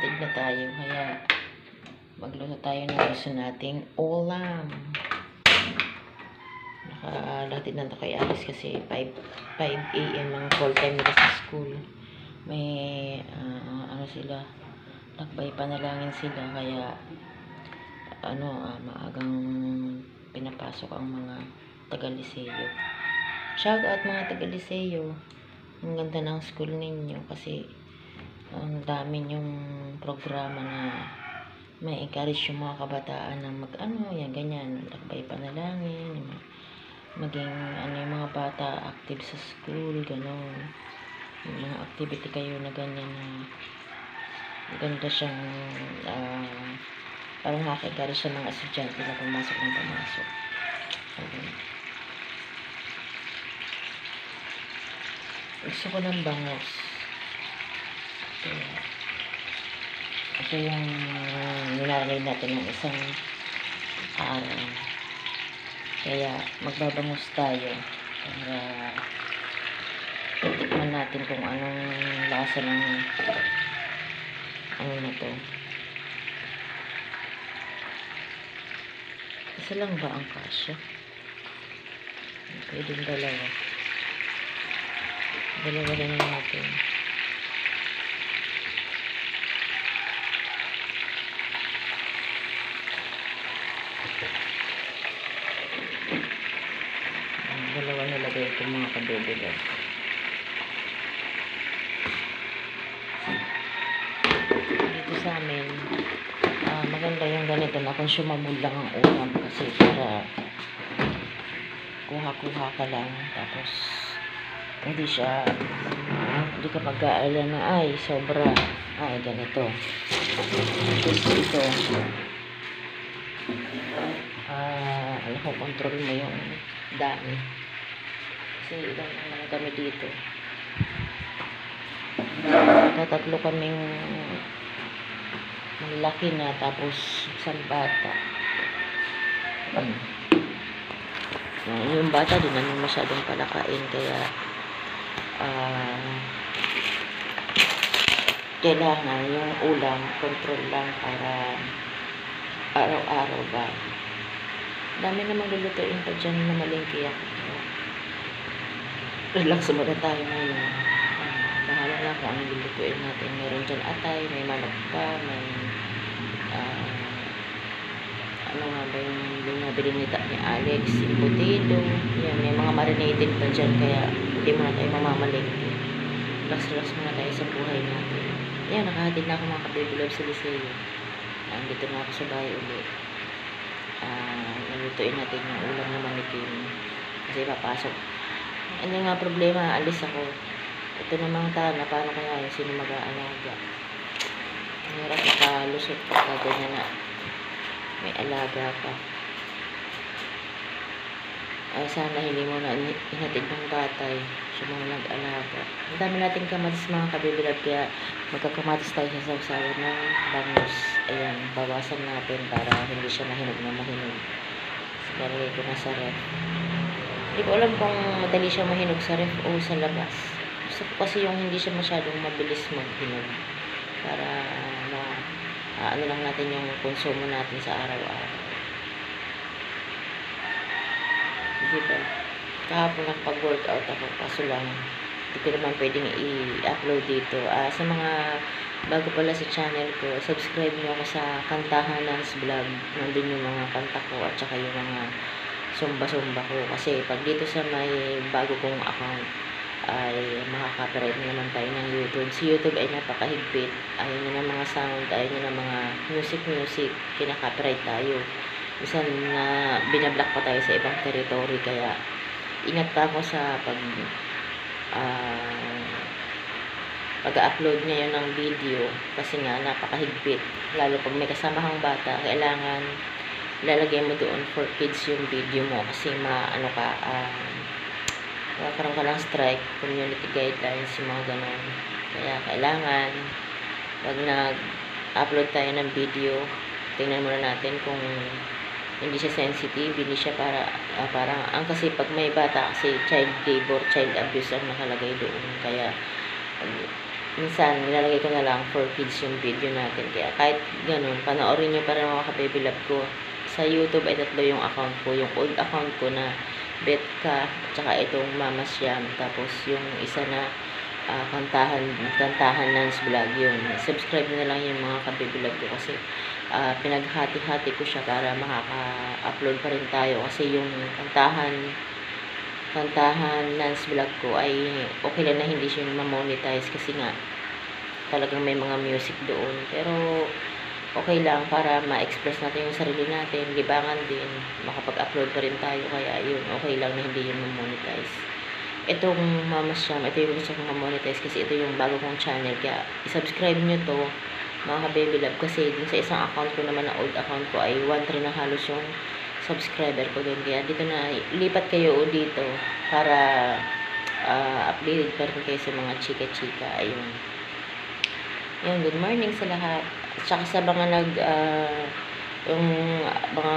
maghahatid na tayo. Kaya magluto tayo ng gusto nating ulam. Nakahatid na ito kay Alice kasi 5 AM ang call time nila sa school. May ano sila, lakbay panalangin sila. Kaya maagang pinapasok ang mga taga-Liceo. Shout out mga taga-Liceo. Ang ganda ng school ninyo kasi ang dami yung programa na may encourage yung mga kabataan na ganyan, lakbay panalangin, maging yung mga bata active sa school, gano'n. Yung mga activity kayo na ganyan na ganda siyang parang nakaka-encourage sa mga estudyante na pumasok ng pumasok. Okay. Gusto ko ng bangos. Ito yung nilalagay natin ng isang araw. Kaya magbabangos tayo para titikman natin kung anong lasa ng na to. Isa lang ba ang kasya? Pwedeng dalawa. Dalawa rin natin. Dalawa nilagay ito mga kabebelan. Dito sa amin, maganda yung ganito na consumable lang ang ulam kasi para kuha-kuha ka lang tapos hindi ka mag-aalala na sobra, ganito. Tapos ito control mo yung dami kasi ilan naman kami dito, tatlo kaming malaki na tapos isang bata. Yung bata din naman masyadong palakain kaya kailangan yung ulam control lang para araw-araw ba. Dami namang lulutuin pa dyan na malingki ako. Relax muna tayo ngayon. Bahala na kung anong lulutuin natin. Meron dyan atay, may manok pa, may ano nga ba yung binabili ni Alex, yung potato. Yan, may mga marinated pa dyan kaya hindi muna tayo mamamalingki. Relax muna tayo sa buhay natin. Yan, nakahatid na ako mga kabibilab sa Liceo. Dito na ako sa bahay ulit. Nalutuin natin yung ulam na manikin kasi papasok. Ano nga problema, alis ako. Ito namang tana, paano kaya yung sino mag-aalaga? Hirap nakalusot pa ganyan na may alaga pa. Sana hindi mo na inatid ng tatay sa mga nag-alaga. Ang dami nating kamatis mga kabibilab kaya magkakamatis tayo sa sawsawan ng bangus. Ayan, bawasan natin para hindi siya mahinog na mahinog. Lagay ko na sa ref. Hindi ko alam kung madali siya mahinog sa ref o sa labas. Gusto ko kasi yung hindi siya masyadong mabilis maghinog. Para ano lang natin yung konsumo natin sa araw-araw. Diba? Kahapon nagpag-workout ako kaso lang hindi ko naman pwedeng i-upload dito. Sa mga bago pala sa channel ko, subscribe nyo ako sa Kantahan Nance Vlog. Nandun yung mga kanta ko at saka yung mga sumba-sumba ko. Kasi pag dito sa may bago kong account ay makaka-copyright naman tayo ng YouTube. Si YouTube ay napakahigpit. Ayaw nyo ng mga sound, ayaw nyo ng mga music, kinaka-copyright tayo. Minsan na binablock pa tayo sa ibang territory kaya ingat pa ako sa pag-upload ngayon ng video kasi nga napakahigpit. Lalo pag may kasamahang bata, kailangan lalagay mo doon for kids yung video mo kasi magkakaroon ka ng strike, community guidelines, yung mga ganon. Kaya kailangan pag nag-upload tayo ng video, tingnan muna natin kung hindi siya sensitive, hindi siya parang kasi pag may bata kasi child labor, child abuse ang nakalagay doon. Kaya minsan nilalagay ko na lang for kids yung video natin. Kaya kahit ganun, panoorin nyo para mga ka-baby love ko. Sa YouTube ay 3 yung account ko. Yung old account ko na Betka, tsaka itong Mama Siam. Tapos yung isa na kantahan Nance Vlog yun. Subscribe na lang yung mga ka-baby love ko kasi pinaghati-hati ko siya para makaka-upload pa rin tayo. Kasi yung kantahan Nance Vlog ko ay okay lang na hindi siya ma-monetize kasi nga talagang may mga music doon. Pero okay lang para ma-express natin yung sarili natin, libangan din, makapag-upload pa rin tayo. Kaya yun, okay lang na hindi yung ma-monetize. Itong Mama Siam, ito yung gusto kong ma-monetize kasi ito yung bago kong channel. Kaya isubscribe nyo to mga baby love kasi dun sa isang account ko naman na old account ko ay 1.3 na halos yung subscriber ko doon. Kaya dito na, lipat kayo dito para updated pa rin kayo sa mga chika-chika. Ayun. Yun, good morning sa lahat. At saka sa mga yung mga